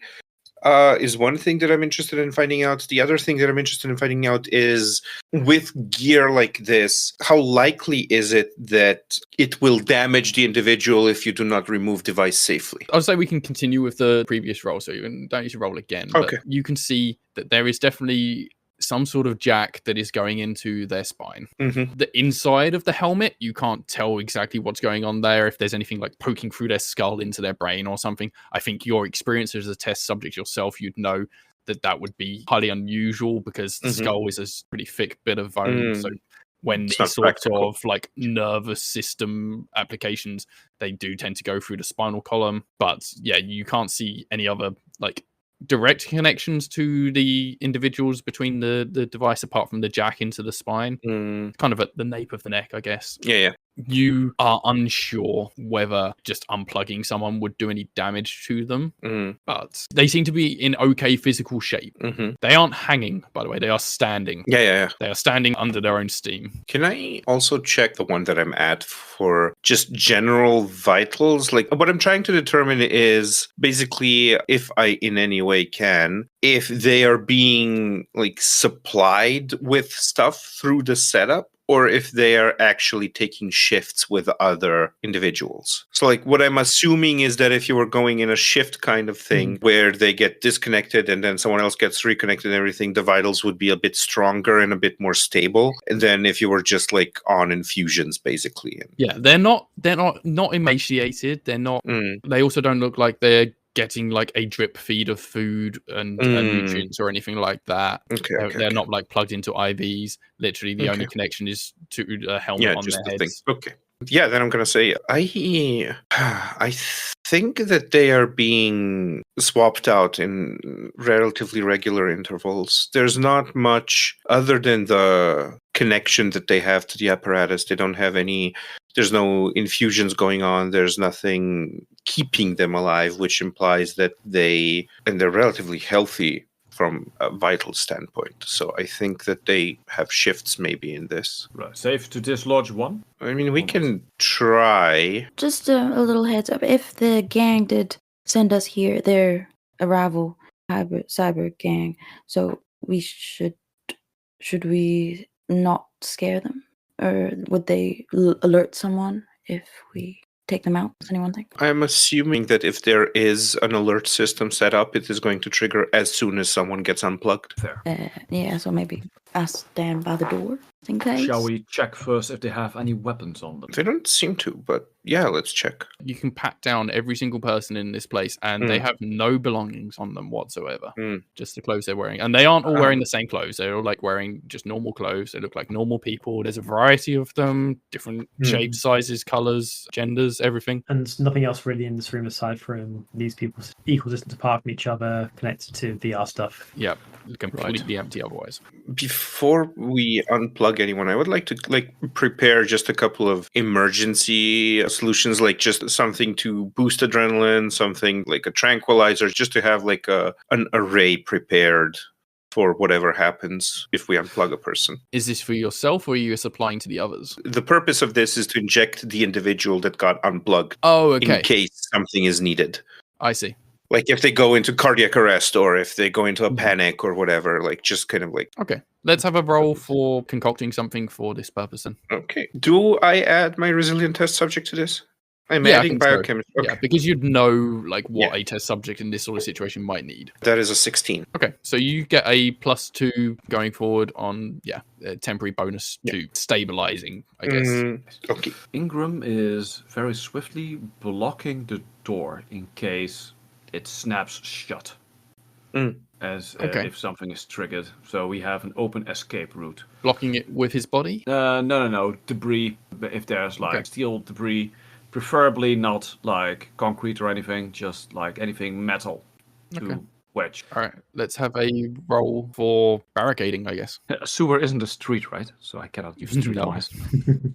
is one thing that I'm interested in finding out. The other thing that I'm interested in finding out is with gear like this, how likely is it that it will damage the individual if you do not remove device safely? I would say we can continue with the previous roll, so you don't need to roll again. Okay. But you can see that there is definitely some sort of jack that is going into their spine. The inside of the helmet, you can't tell exactly what's going on there. If there's anything like poking through their skull into their brain or something, I think your experience as a test subject yourself, you'd know that would be highly unusual because the skull is a pretty thick bit of bone. So when these sort of like nervous system applications, they do tend to go through the spinal column. But yeah, you can't see any other like direct connections to the individuals between the device apart from the jack into the spine, kind of at the nape of the neck, I guess. Yeah. You are unsure whether just unplugging someone would do any damage to them, but they seem to be in okay physical shape. They aren't hanging, by the way. They are standing. Yeah. They are standing under their own steam. Can I also check the one that I'm at for just general vitals? Like what I'm trying to determine is basically if I in any way can, if they are being like supplied with stuff through the setup, or if they are actually taking shifts with other individuals. So like what I'm assuming is that if you were going in a shift kind of thing where they get disconnected and then someone else gets reconnected and everything, the vitals would be a bit stronger and a bit more stable than if you were just like on infusions basically. Yeah, they're not emaciated. They're not, they also don't look like they're getting like a drip feed of food and nutrients or anything like that. They're not like plugged into IVs. Literally, the only connection is to a helmet on their heads. Yeah, then I'm gonna say I think that they are being swapped out in relatively regular intervals. There's not much other than the connection that they have to the apparatus. They don't have any there's no infusions going on. There's nothing keeping them alive, which implies that they're relatively healthy from a vital standpoint. So I think that they have shifts maybe in this. Right. Safe to dislodge one? I mean, we can try. Just a little heads up. If the gang did send us here, their arrival, cyber gang, so we should we not scare them? Or would they alert someone if we take them out? Does anyone think? I'm assuming that if there is an alert system set up, it is going to trigger as soon as someone gets unplugged. Fair. Yeah, so maybe I stand by the door in case. Shall we check first if they have any weapons on them? They don't seem to, but yeah, let's check. You can pat down every single person in this place, and they have no belongings on them whatsoever. Just the clothes they're wearing. And they aren't all wearing the same clothes. They're all like wearing just normal clothes. They look like normal people. There's a variety of them, different shapes, sizes, colors, genders, everything. And nothing else really in this room aside from these people equal distance apart from each other, connected to VR stuff. Yeah, completely empty otherwise. Before we unplug anyone, I would like to prepare just a couple of emergency solutions, like just something to boost adrenaline, something like a tranquilizer, just to have like an array prepared for whatever happens if we unplug a person. Is this for yourself, or are you supplying to the others? The purpose of this is to inject the individual that got unplugged. Oh, okay. In case something is needed. I see. Like if they go into cardiac arrest or if they go into a panic or whatever, like just kind of like... Okay, let's have a roll for concocting something for this purpose then. Okay. Do I add my resilient test subject to this? I'm adding biochemistry. So. Okay. Yeah, because you'd know like what a test subject in this sort of situation might need. That is a 16. Okay, so you get a +2 going forward on a temporary bonus to stabilizing, I guess. Okay. Ingram is very swiftly blocking the door in case it snaps shut. As if something is triggered. So we have an open escape route. Blocking it with his body? No. Debris. If there's like steel debris, preferably not like concrete or anything, just like anything metal to wedge. All right, let's have a roll for barricading, I guess. A sewer isn't a street, right? So I cannot use streetwise.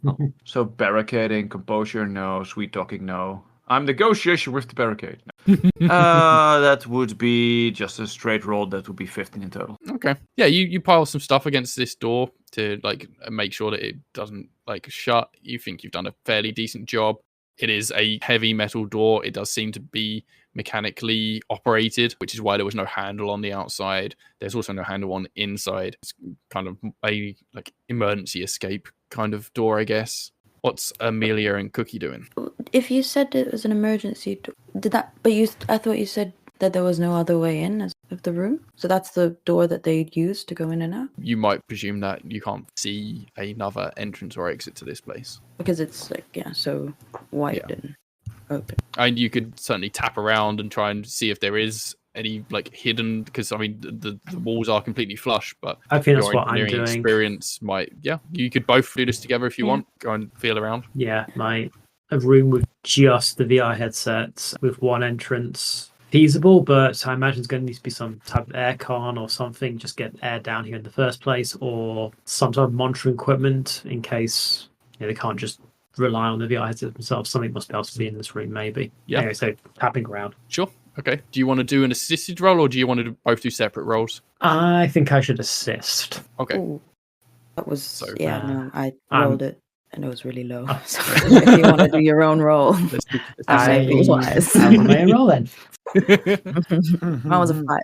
No. So barricading, composure, no. Sweet talking, no. I'm negotiation with the barricade. That would be just a straight roll. That would be 15 in total. Okay. Yeah, you pile some stuff against this door to like make sure that it doesn't like shut. You think you've done a fairly decent job. It is a heavy metal door. It does seem to be mechanically operated, which is why there was no handle on the outside. There's also no handle on the inside. It's kind of a like emergency escape kind of door, I guess. What's Amelia and Cookie doing? If you said it was an emergency, did that? But I thought you said that there was no other way in of the room. So that's the door that they used to go in and out. You might presume that you can't see another entrance or exit to this place because it's like so wide and open. And you could certainly tap around and try and see if there is any like hidden, because I mean the walls are completely flush, but I think that's what I'm doing. Experience might you could both do this together if you want. Go and feel around. A room with just the VR headsets with one entrance feasible, but I imagine it's going to need to be some type of aircon or something, just get air down here in the first place, or some sort of monitoring equipment in case they can't just rely on the VR headsets themselves. Something must be able to be in this room, maybe. Anyway, so tapping around. Sure. Okay. Do you want to do an assisted roll, or do you want to both do separate rolls? I think I should assist. Okay. Ooh. That was no, I rolled it and it was really low. So if you want to do your own roll, I will my own roll then. Mine was a 5.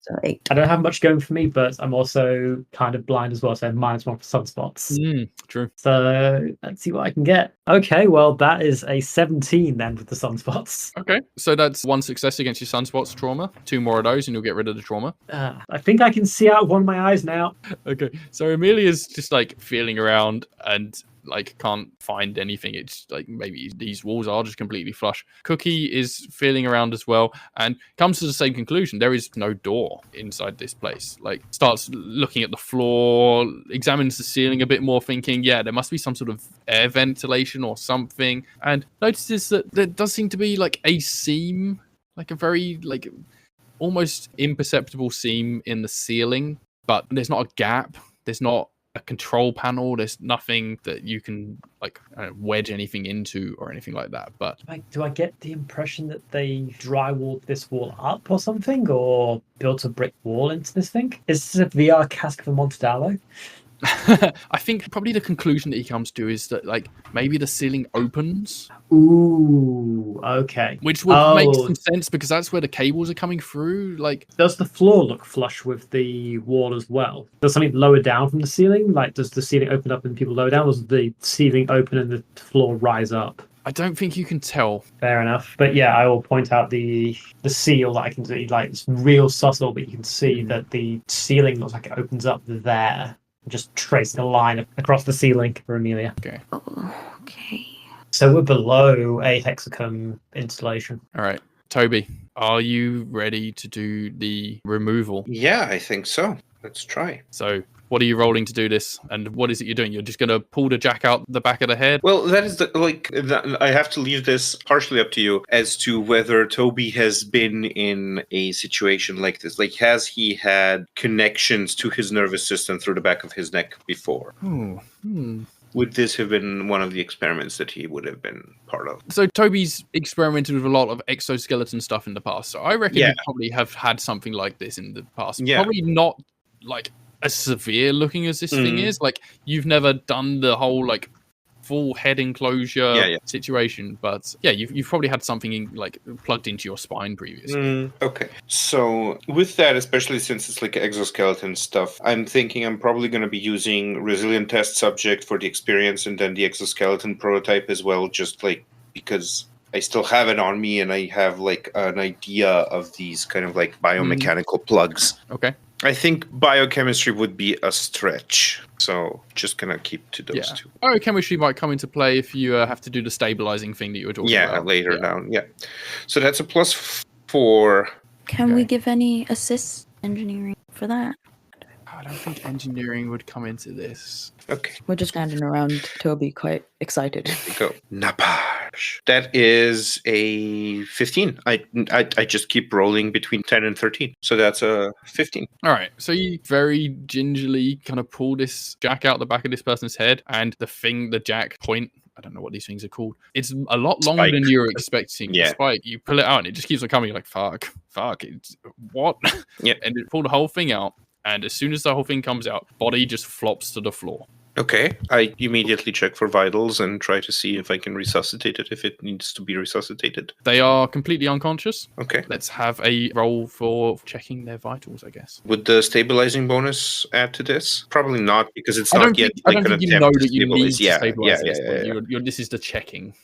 So 8. I don't have much going for me, but I'm also kind of blind as well, so -1 for sunspots. True. So let's see what I can get. Okay, well, that is a 17 then with the sunspots. Okay, so that's 1 success against your sunspots trauma. 2 more of those, and you'll get rid of the trauma. I think I can see out of one of my eyes now. Okay, so Amelia's just like feeling around and like can't find anything. It's like maybe these walls are just completely flush. Cookie is feeling around as well and comes to the same conclusion. There is no door inside this place. Like starts looking at the floor, examines the ceiling a bit more, thinking, there must be some sort of air ventilation or something, and notices that there does seem to be like a seam, like a very like almost imperceptible seam in the ceiling, but there's not a gap. There's not a control panel. There's nothing that you can like wedge anything into or anything like that. But do I get the impression that they drywalled this wall up or something, or built a brick wall into this thing? Is this a VR cask for Mortadelo? I think probably the conclusion that he comes to is that like maybe the ceiling opens. Ooh, okay. Which would make some sense because that's where the cables are coming through. Like, does the floor look flush with the wall as well? Does something lower down from the ceiling? Like, does the ceiling open up and people lower down? Or does the ceiling open and the floor rise up? I don't think you can tell. Fair enough. But yeah, I will point out the seal that I can see. Like, it's real subtle, but you can see that the ceiling looks like it opens up there. Just tracing a line across the ceiling for Amelia. Okay. Oh, okay. So we're below a hexagon installation. All right. Toby, are you ready to do the removal? Yeah, I think so. Let's try. So what are you rolling to do this? And what is it you're doing? You're just going to pull the jack out the back of the head? Well, that is I have to leave this partially up to you as to whether Toby has been in a situation like this. Like, has he had connections to his nervous system through the back of his neck before? Would this have been one of the experiments that he would have been part of? So Toby's experimented with a lot of exoskeleton stuff in the past. So I reckon you probably have had something like this in the past. Yeah. Probably not like as severe looking as this thing is. Like, you've never done the whole like full head enclosure situation, but yeah, you've probably had something like plugged into your spine previously. Okay, so with that, especially since it's like exoskeleton stuff, I'm thinking I'm probably going to be using resilient test subject for the experience and then the exoskeleton prototype as well, just like because I still have it on me and I have like an idea of these kind of like biomechanical plugs. Okay. I think biochemistry would be a stretch, so just gonna keep to those two. Biochemistry might come into play if you have to do the stabilizing thing that you were talking about. Later down. Yeah, so that's a +4. Can we give any assists engineering for that? I don't think engineering would come into this. Okay. We're just standing around Toby, quite excited. Go. Napaj. That is a 15. I just keep rolling between 10 and 13. So that's a 15. All right. So you very gingerly kind of pull this jack out the back of this person's head, and the jack point, I don't know what these things are called. It's a lot longer than you were expecting. Yeah. The spike, you pull it out and it just keeps on coming. You're like, fuck. What? Yeah. And it pulled the whole thing out. And as soon as the whole thing comes out, body just flops to the floor. Okay. I immediately check for vitals and try to see if I can resuscitate it if it needs to be resuscitated. They are completely unconscious. Okay. Let's have a roll for checking their vitals, I guess. Would the stabilizing bonus add to this? Probably not, because it's not yet I like don't an think you attempt know to that you need to stabilize. stabilize this. This is the checking.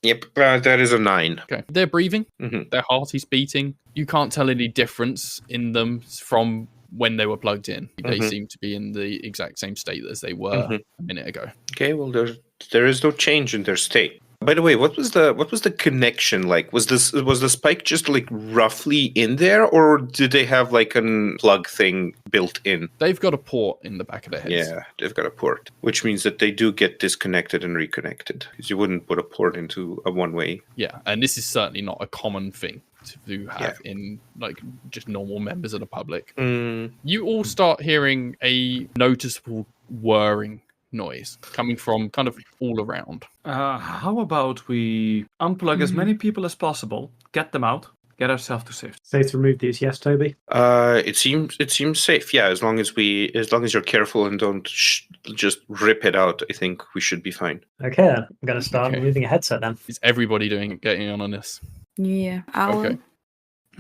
Yep, that is a 9. Okay. They're breathing. Mm-hmm. Their heart is beating. You can't tell any difference in them from when they were plugged in. They seem to be in the exact same state as they were a minute ago. Okay, well there is no change in their state. By the way, what was the connection like? Was the spike just like roughly in there, or did they have like a plug thing built in? They've got a port in the back of their heads. Yeah, they've got a port, which means that they do get disconnected and reconnected. Because you wouldn't put a port into a one-way. Yeah, and this is certainly not a common thing to have in like just normal members of the public. You all start hearing a noticeable whirring noise coming from kind of all around. How about we unplug as many people as possible, get them out, get ourselves to safety? Safe to remove these, yes, Toby? It seems safe, yeah, as long as you're careful and don't just rip it out. I think we should be fine. Okay, then. I'm going to start removing a headset then. Is everybody getting on this? Yeah. Okay.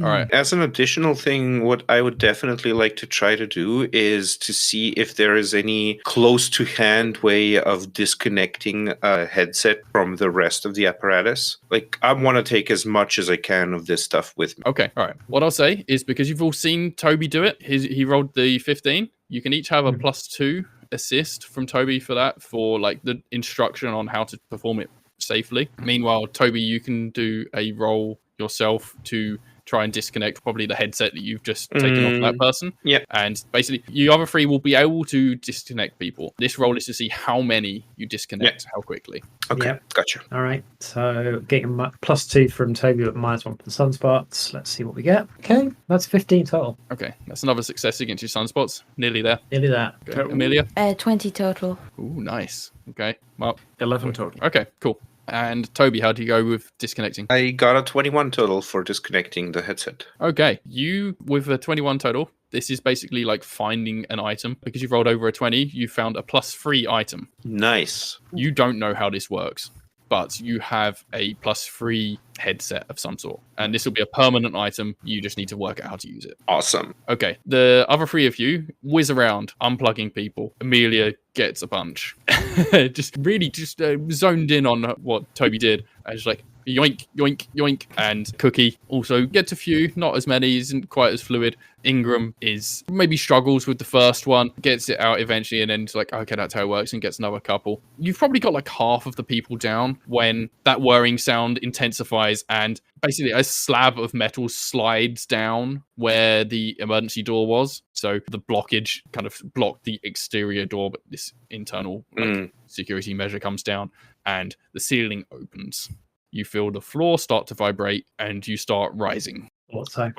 All right. As an additional thing, what I would definitely like to try to do is to see if there is any close-to-hand way of disconnecting a headset from the rest of the apparatus. Like, I want to take as much as I can of this stuff with me. Okay. All right. What I'll say is, because you've all seen Toby do it, he rolled the 15. You can each have a +2 assist from Toby for that, for like the instruction on how to perform it safely. Meanwhile, Toby, you can do a roll yourself to try and disconnect probably the headset that you've just taken off that person. Yeah. And basically, you other three will be able to disconnect people. This roll is to see how many you disconnect, how quickly. Okay, Yep. gotcha. All right. So getting +2 from Toby, but -1 from the sunspots. Let's see what we get. Okay, that's 15 total. Okay, that's another success against your sunspots. Nearly there. Nearly that. Okay. Amelia? 20 total. Ooh, nice. Okay, Mark? 11 total. Okay, cool. And Toby, how do you go with disconnecting? I got a 21 total for disconnecting the headset. Okay, you with a 21 total, this is basically like finding an item. Because you've rolled over a 20, you found a +3 item. Nice. You don't know how this works, but you have a +3 headset of some sort. And this will be a permanent item. You just need to work out how to use it. Awesome. Okay, the other three of you whiz around, unplugging people. Amelia gets a bunch. just zoned in on what Toby did. And just like, yoink, yoink, yoink. And Cookie also gets a few, not as many, isn't quite as fluid. Ingram is maybe struggles with the first one, gets it out eventually, and then it's like, okay, that's how it works, and gets another couple. You've probably got like half of the people down when that whirring sound intensifies, and basically a slab of metal slides down where the emergency door was. So the blockage kind of blocked the exterior door, but this internal security measure comes down, and the ceiling opens. You feel the floor start to vibrate, and you start rising. What so?